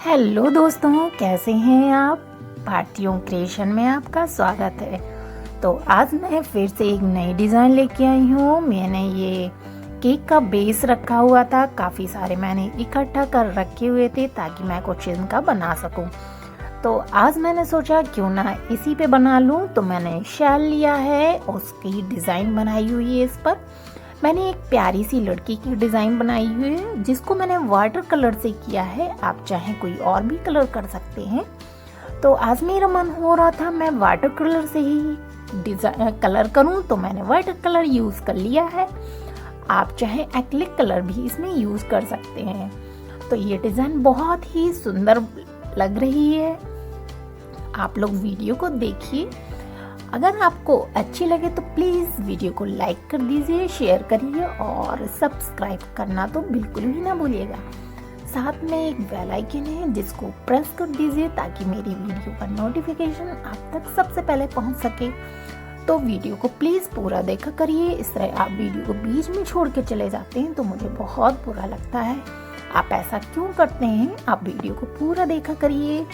Hello दोस्तों, कैसे हैं आप। भारतीयों क्रिएशन में आपका स्वागत है। तो आज मैं फिर से एक नई डिज़ाइन लेके आई हूँ। मैंने ये केक का बेस रखा हुआ था, काफ़ी सारे मैंने इकट्ठा कर रखे हुए थे ताकि मैं कुछ इनका बना सकूँ। तो आज मैंने सोचा क्यों ना इसी पे बना लूँ। तो मैंने शैल लिया है, उसकी डिज़ाइन बनाई हुई है। इस पर मैंने एक प्यारी सी लड़की की डिज़ाइन बनाई हुई है जिसको मैंने वाटर कलर से किया है। आप चाहें कोई और भी कलर कर सकते हैं। तो आज मेरा मन हो रहा था मैं वाटर कलर से ही डिज़ाइन कलर करूं, तो मैंने वाटर कलर यूज़ कर लिया है। आप चाहें एक्रिलिक कलर भी इसमें यूज़ कर सकते हैं। तो ये डिज़ाइन बहुत ही सुंदर लग रही है। आप लोग वीडियो को देखिए। अगर आपको अच्छी लगे तो प्लीज़ वीडियो को लाइक कर दीजिए, शेयर करिए और सब्सक्राइब करना तो बिल्कुल भी ना भूलिएगा। साथ में एक बेल आइकन है जिसको प्रेस कर दीजिए ताकि मेरी वीडियो का नोटिफिकेशन आप तक सबसे पहले पहुंच सके। तो वीडियो को प्लीज़ पूरा देखा करिए। इस तरह आप वीडियो को बीच में छोड़ के चले जाते हैं तो मुझे बहुत बुरा लगता है। आप ऐसा क्यों करते हैं? आप वीडियो को पूरा देखा करिए।